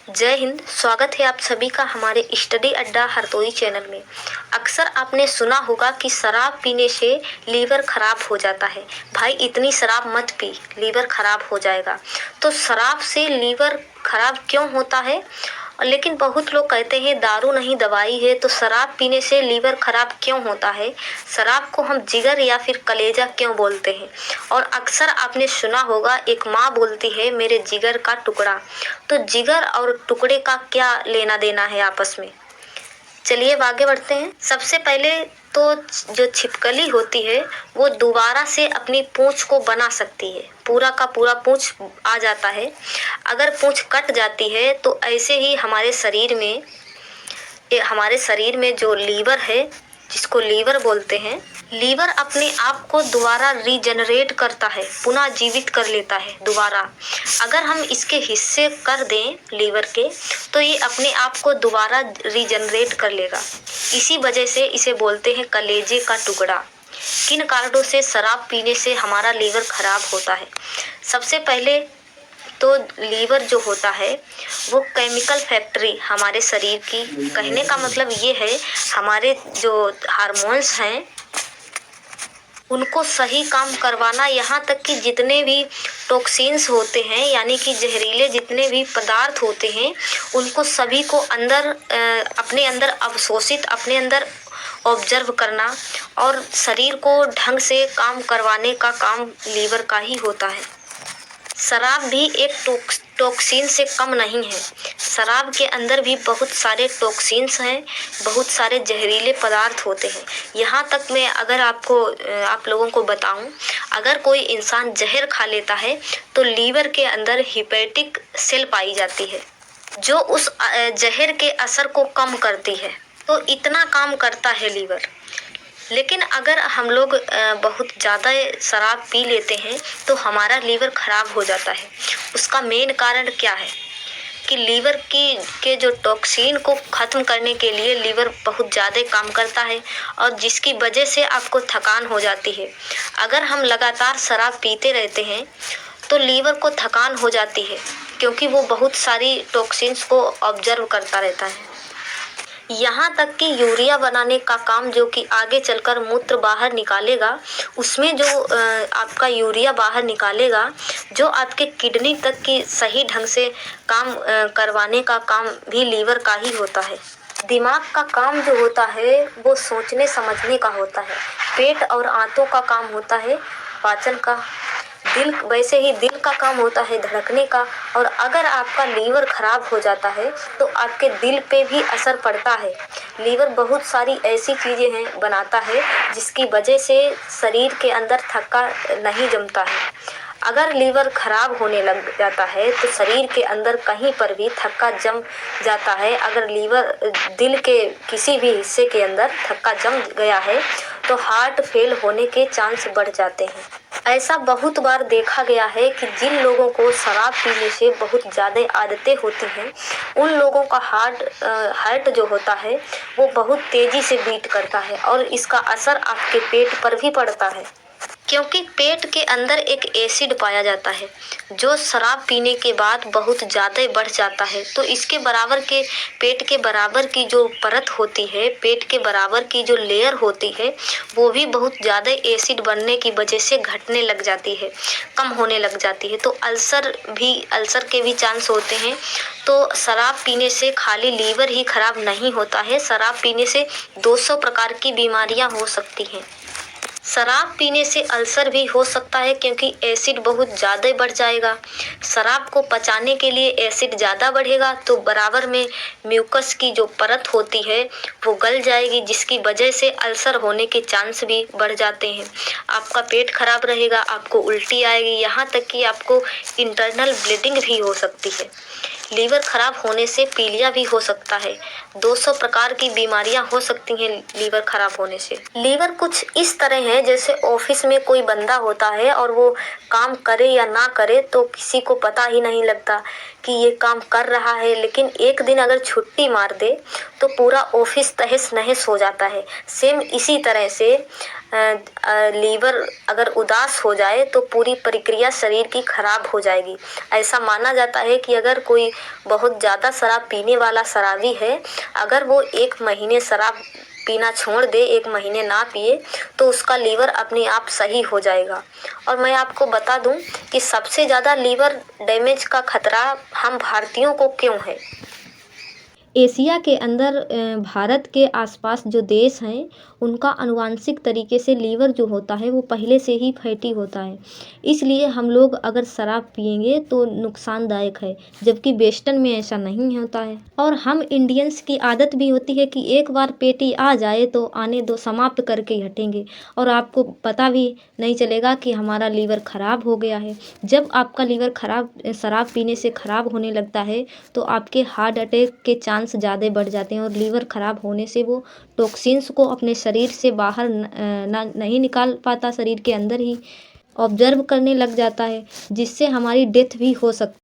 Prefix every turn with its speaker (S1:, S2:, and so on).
S1: जय हिंद। स्वागत है आप सभी का हमारे स्टडी अड्डा हरदोई चैनल में। अक्सर आपने सुना होगा कि शराब पीने से लीवर खराब हो जाता है। भाई इतनी शराब मत पी, लीवर खराब हो जाएगा। तो शराब से लीवर खराब क्यों होता है? लेकिन बहुत लोग कहते हैं दारू नहीं दवाई है, तो शराब पीने से लीवर खराब क्यों होता है? शराब को हम जिगर या फिर कलेजा क्यों बोलते हैं? और अक्सर आपने सुना होगा एक माँ बोलती है मेरे जिगर का टुकड़ा। तो जिगर और टुकड़े का क्या लेना देना है आपस में? चलिए आगे बढ़ते हैं। सबसे पहले तो जो छिपकली होती है वो दोबारा से अपनी पूंछ को बना सकती है। पूरा का पूरा पूंछ आ जाता है। अगर पूंछ कट जाती है तो ऐसे ही हमारे शरीर में जो लीवर है, जिसको लीवर बोलते हैं, लीवर अपने आप को दोबारा रीजनरेट करता है, पुनः जीवित कर लेता है दोबारा। अगर हम इसके हिस्से कर दें लीवर के, तो ये अपने आप को दोबारा रीजनरेट कर लेगा। इसी वजह से इसे बोलते हैं कलेजे का टुकड़ा। किन कारणों से शराब पीने से हमारा लीवर खराब होता है? सबसे पहले तो लीवर जो होता है वो केमिकल फैक्ट्री हमारे शरीर की, कहने का मतलब ये है हमारे जो हार्मोन्स हैं उनको सही काम करवाना, यहाँ तक कि जितने भी टॉक्सिन्स होते हैं यानी कि जहरीले जितने भी पदार्थ होते हैं उनको सभी को अपने अंदर अवशोषित, अपने अंदर ऑब्जर्व करना और शरीर को ढंग से काम करवाने का काम लीवर का ही होता है। शराब भी एक टॉक्सिन से कम नहीं है। शराब के अंदर भी बहुत सारे टॉक्सिन्स हैं, बहुत सारे जहरीले पदार्थ होते हैं। यहाँ तक मैं अगर आप लोगों को बताऊं, अगर कोई इंसान जहर खा लेता है तो लीवर के अंदर हिपैटिक सेल पाई जाती है जो उस जहर के असर को कम करती है। तो इतना काम करता है लीवर। लेकिन अगर हम लोग बहुत ज़्यादा शराब पी लेते हैं तो हमारा लीवर खराब हो जाता है। उसका मेन कारण क्या है कि लीवर के जो टॉक्सिन को ख़त्म करने के लिए लीवर बहुत ज़्यादा काम करता है और जिसकी वजह से आपको थकान हो जाती है। अगर हम लगातार शराब पीते रहते हैं तो लीवर को थकान हो जाती है, क्योंकि वो बहुत सारी टॉक्सिन्स को ऑब्जर्व करता रहता है। यहाँ तक कि यूरिया बनाने का काम, जो कि आगे चलकर मूत्र बाहर निकालेगा, उसमें जो आपका यूरिया बाहर निकालेगा, जो आपके किडनी तक की सही ढंग से काम करवाने का काम भी लीवर का ही होता है। दिमाग का काम जो होता है वो सोचने समझने का होता है। पेट और आंतों का काम होता है पाचन का। वैसे ही दिल का काम होता है धड़कने का। और अगर आपका लीवर खराब हो जाता है तो आपके दिल पे भी असर पड़ता है। लीवर बहुत सारी ऐसी चीज़ें हैं बनाता है जिसकी वजह से शरीर के अंदर थक्का नहीं जमता है। अगर लीवर खराब होने लग जाता है तो शरीर के अंदर कहीं पर भी थक्का जम जाता है। अगर लीवर दिल के किसी भी हिस्से के अंदर थक्का जम गया है तो हार्ट फेल होने के चांस बढ़ जाते हैं। ऐसा बहुत बार देखा गया है कि जिन लोगों को शराब पीने से बहुत ज़्यादा आदतें होती हैं उन लोगों का हार्ट जो होता है वो बहुत तेज़ी से बीट करता है और इसका असर आपके पेट पर भी पड़ता है, क्योंकि पेट के अंदर एक एसिड पाया जाता है जो शराब पीने के बाद बहुत ज़्यादा बढ़ जाता है। तो इसके बराबर के पेट के बराबर की जो परत होती है, पेट के बराबर की जो लेयर होती है, वो भी बहुत ज़्यादा एसिड बनने की वजह से घटने लग जाती है, कम होने लग जाती है। तो अल्सर के भी चांस होते हैं। तो शराब पीने से खाली लीवर ही खराब नहीं होता है, शराब पीने से 200 प्रकार की बीमारियां हो सकती हैं। शराब पीने से अल्सर भी हो सकता है क्योंकि एसिड बहुत ज़्यादा बढ़ जाएगा। शराब को पचाने के लिए एसिड ज़्यादा बढ़ेगा तो बराबर में म्यूकस की जो परत होती है वो गल जाएगी, जिसकी वजह से अल्सर होने के चांस भी बढ़ जाते हैं। आपका पेट खराब रहेगा, आपको उल्टी आएगी, यहाँ तक कि आपको इंटरनल ब्लीडिंग भी हो सकती है। लीवर खराब होने से पीलिया भी हो सकता है। 200 प्रकार की बीमारियां हो सकती हैं लीवर खराब होने से। लीवर कुछ इस तरह है जैसे ऑफिस में कोई बंदा होता है और वो काम करे या ना करे तो किसी को पता ही नहीं लगता कि ये काम कर रहा है, लेकिन एक दिन अगर छुट्टी मार दे तो पूरा ऑफिस तहस नहस हो जाता है। सेम इसी तरह से लीवर अगर उदास हो जाए तो पूरी प्रक्रिया शरीर की खराब हो जाएगी। ऐसा माना जाता है कि अगर कोई बहुत ज़्यादा शराब पीने वाला शराबी है, अगर वो 1 महीने शराब पीना छोड़ दे, 1 महीने ना पिए, तो उसका लीवर अपने आप सही हो जाएगा। और मैं आपको बता दूं कि सबसे ज़्यादा लीवर डैमेज का खतरा हम भारतीयों को क्यों है। एशिया के अंदर भारत के आसपास जो देश हैं, उनका आनुवांशिक तरीके से लीवर जो होता है वो पहले से ही फैटी होता है। इसलिए हम लोग अगर शराब पिएंगे तो नुकसानदायक है, जबकि वेस्टर्न में ऐसा नहीं होता है। और हम इंडियंस की आदत भी होती है कि एक बार पेटी आ जाए तो आने दो, समाप्त करके ही हटेंगे, और आपको पता भी नहीं चलेगा कि हमारा लीवर ख़राब हो गया है। जब आपका लीवर शराब पीने से ख़राब होने लगता है तो आपके हार्ट अटैक के चांस ज़्यादा बढ़ जाते हैं, और लीवर ख़राब होने से वो टॉक्सिन्स को अपने शरीर से बाहर नहीं निकाल पाता, शरीर के अंदर ही ऑब्जर्व करने लग जाता है, जिससे हमारी डेथ भी हो सकती है।